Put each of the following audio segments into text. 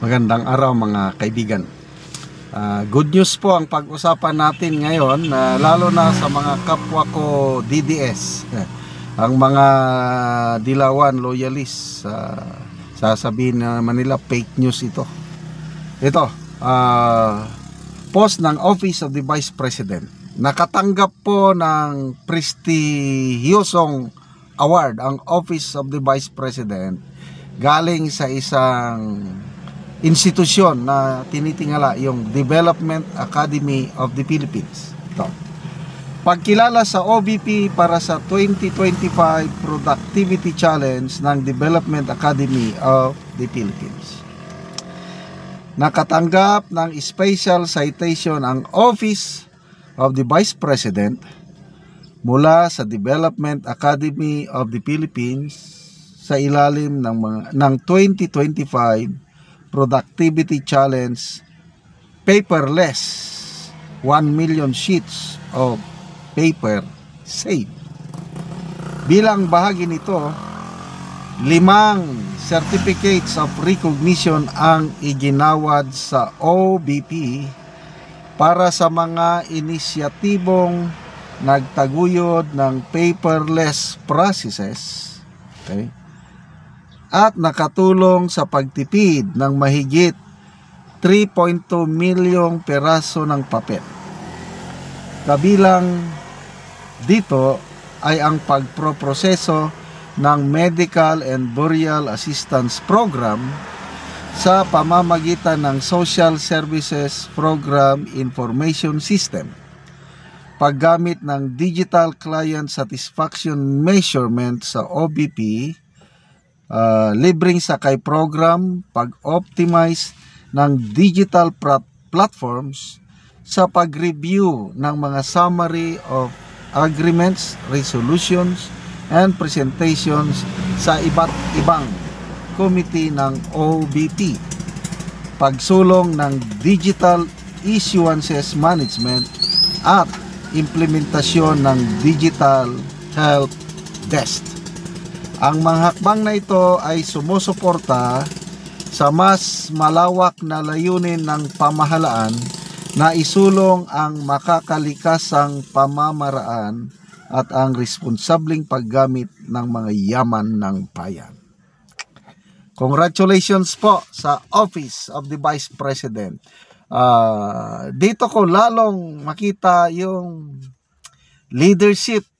Magandang araw mga kaibigan. Good news po ang pag-usapan natin ngayon, lalo na sa mga kapwa ko DDS, ang mga dilawan loyalist. Sasabihin na Manila fake news ito. Ito, post ng Office of the Vice President. Nakatanggap po ng prestihiyosong award ang Office of the Vice President galing sa isang institusyon na tinitingala, yung Development Academy of the Philippines. Ito. Pagkilala sa OVP para sa 2025 Productivity Challenge ng Development Academy of the Philippines. Nakatanggap ng special citation ang Office of the Vice President mula sa Development Academy of the Philippines sa ilalim ng 2025 Productivity Challenge Paperless 1 million sheets of paper saved. Bilang bahagi nito, 5 certificates of recognition ang iginawad sa OVP para sa mga inisyatibong nagtaguyod ng paperless processes, okay, at nakatulong sa pagtipid ng mahigit 3.2 milyong peraso ng papel. Kabilang dito ay ang pagproproseso ng Medical and Burial Assistance Program sa pamamagitan ng Social Services Program Information System, paggamit ng Digital Client Satisfaction Measurement sa OVP, libreng sakay program, pag-optimize ng digital platforms sa pag-review ng mga summary of agreements, resolutions, and presentations sa iba't ibang committee ng OVP, pagsulong ng digital issuances management at implementasyon ng digital help desk. Ang mga hakbang na ito ay sumusuporta sa mas malawak na layunin ng pamahalaan na isulong ang makakalikasang pamamaraan at ang responsableng paggamit ng mga yaman ng bayan. Congratulations po sa Office of the Vice President. Dito ko lalong makita yung leadership,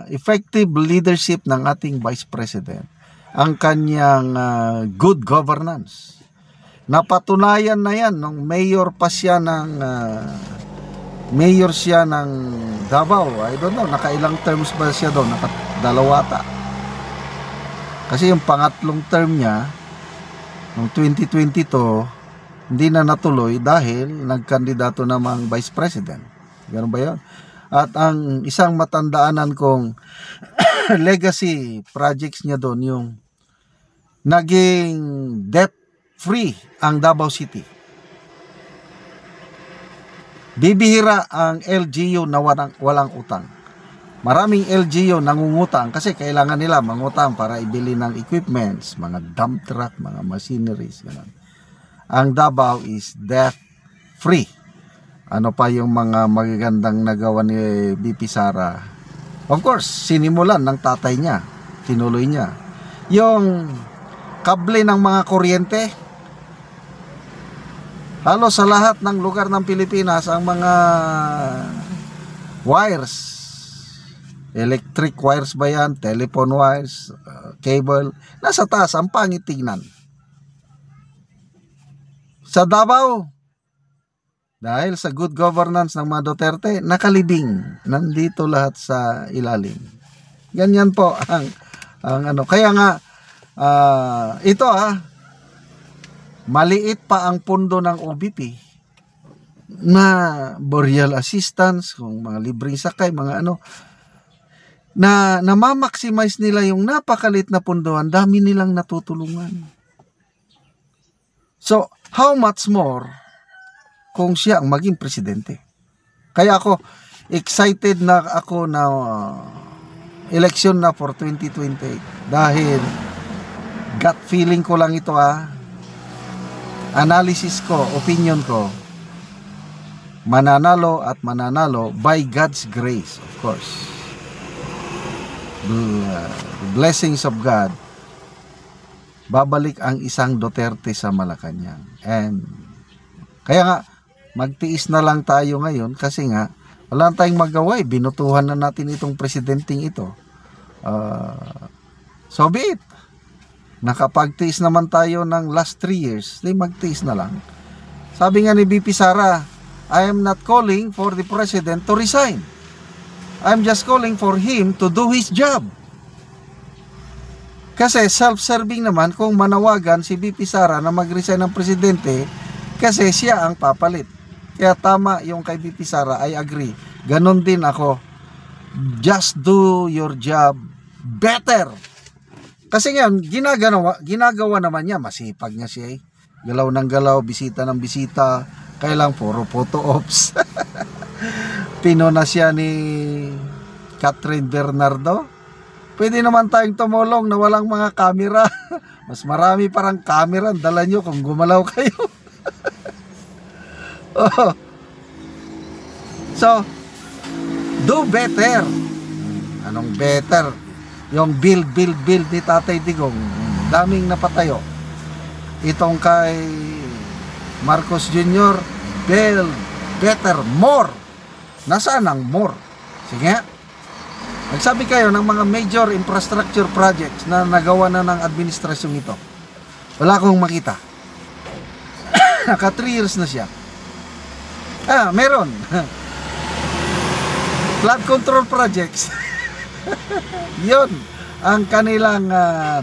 effective leadership ng ating Vice President, ang kanyang good governance. Napatunayan na yan nung mayor siya ng Davao. I don't know, nakailang terms ba siya doon? Nakadalawata. Kasi yung pangatlong term niya noong 2022 hindi na natuloy dahil nagkandidato namang Vice President. Ganun ba yun? At ang isang matandaanan kong legacy projects niya doon, yung naging debt-free ang Davao City. Bibihira ang LGU na walang utang. Maraming LGU nangungutang kasi kailangan nila mangutang para ibili ng equipments, mga dump truck, mga machineries. Ganun. Ang Davao is debt-free. Ano pa yung mga magagandang nagawa ni BP Sara? Of course, sinimulan ng tatay niya. Tinuloy niya. Yung kable ng mga kuryente, halos sa lahat ng lugar ng Pilipinas, ang mga wires, electric wires ba yan, telephone wires, cable, nasa taas, ang pangit tignan. Sa Davao, dahil sa good governance ng mga Duterte, nakalibing. Nandito lahat sa ilalim. Ganyan po ang ano. Kaya nga, ito maliit pa ang pundo ng OVP na burial assistance, kung mga libreng sakay, mga ano, na ma-maximize nila yung napakalit na pundoan, dami nilang natutulungan. So, how much more kung siya ang maging presidente? Kaya ako, excited na ako na election na for 2028 dahil gut feeling ko lang ito analysis ko, opinion ko, mananalo at mananalo by God's grace, of course. The blessings of God, babalik ang isang Duterte sa Malacanang. And kaya nga, magtiis na lang tayo ngayon kasi nga, wala tayong magawa, binutuhan na natin itong presidenteng ito. So be it. Nakapagtiis naman tayo ng last 3 years, di magtiis na lang. Sabi nga ni BP Sara, I am not calling for the president to resign. I'm just calling for him to do his job. Kasi self-serving naman kung manawagan si BP Sara na mag-resign ng presidente kasi siya ang papalit. Kaya tama yung kay BP Sara, I agree. Ganon din ako. Just do your job better. Kasi ngayon, ginagawa naman niya, masipag niya siya eh. Galaw ng galaw, bisita ng bisita, kailang puro photo ops. Pino na siya ni Catherine Bernardo. Pwede naman tayong tumulong na walang mga kamera. Mas marami parang kamera, dala nyo kung gumalaw kayo. Oh. So, do better. Anong better? Yung build ni Tatay Digong, daming napatayo. Itong kay Marcos Jr., build better, more. Nasaan ang more? Sige. Nagsabi kayo ng mga major infrastructure projects na nagawa na ng administrasyon ito. Wala akong makita. Naka 3 years na siya. Meron. Flood control projects. Yun ang kanilang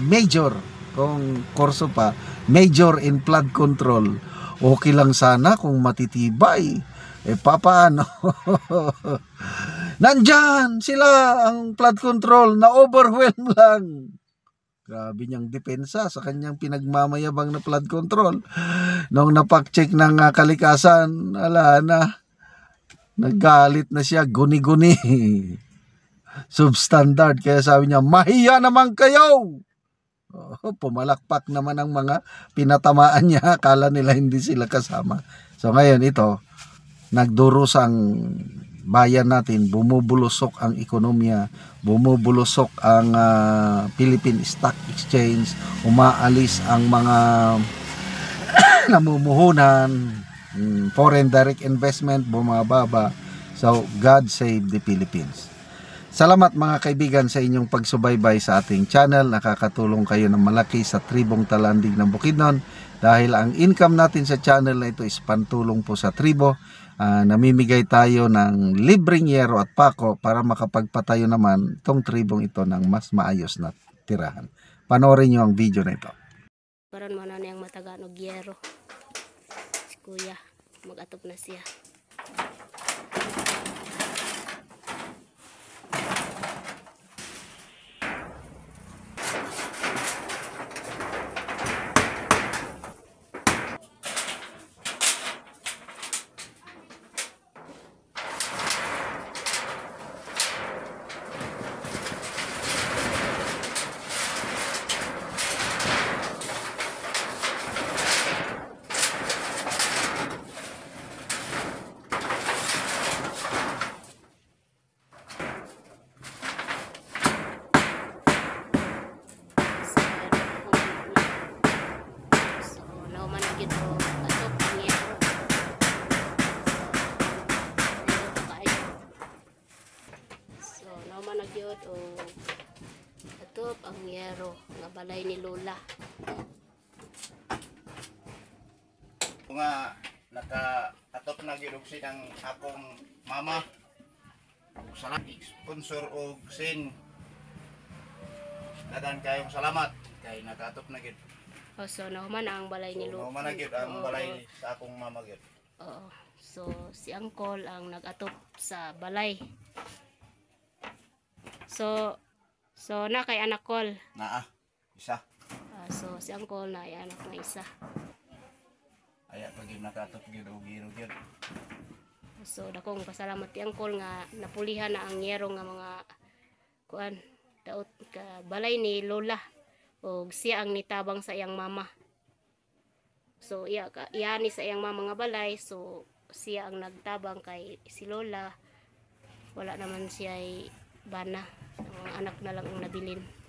major, kung kurso pa, major in flood control. Okay lang sana kung matitibay. Papaano? Nandyan sila ang flood control na overwhelm lang. Grabe niyang depensa sa kanyang pinagmamayabang na flood control. Nung napak-check ng kalikasan, ala na, naggalit na siya, guni-guni. Substandard, kaya sabi niya, mahiya naman kayo. Pumalakpak naman ang mga pinatamaan niya, akala nila hindi sila kasama. So ngayon ito, nagduros ang bayan natin, bumubulusok ang ekonomiya, bumubulusok ang Philippine Stock Exchange, umaalis ang mga namumuhunan, foreign direct investment bumababa. So God save the Philippines. Salamat mga kaibigan sa inyong pagsubaybay sa ating channel. Nakakatulong kayo ng malaki sa tribong Talandig ng Bukidnon dahil ang income natin sa channel na ito is pantulong po sa tribo. Namimigay tayo ng libreng yero at pako para makapagpatayo naman itong tribong ito ng mas maayos na tirahan. Panoorin nyo ang video na ito. Karon mo na niyang matagaan og yero. Si Kuya, mag-atop na siya. Nagyod o atop ang yero nga balay ni Lola. Nga naka-atop na gyud ang akong mama. Salamat sponsor og sin. Dagan kayong salamat kay naka-atop na gyud. So nahuman ang balay ni Lola. Nahuman na gyud ang balay sa akong mama gyud. Oo. So si Uncle ang nag-atop sa balay. So na kay anak Col. Isa. So si Uncle na ay anak na isa. Aya pag nakatop gyud og gyud. So dakong pasalamat ti Uncle nga napulihan na ang yero nga mga kuan daot ka balay ni Lola og siya ang nitabang sa iyang mama. So iyani sa iyang mga balay, so siya ang nagtabang kay si lola wala naman siya ay bana, ang anak na lang ang nabilin.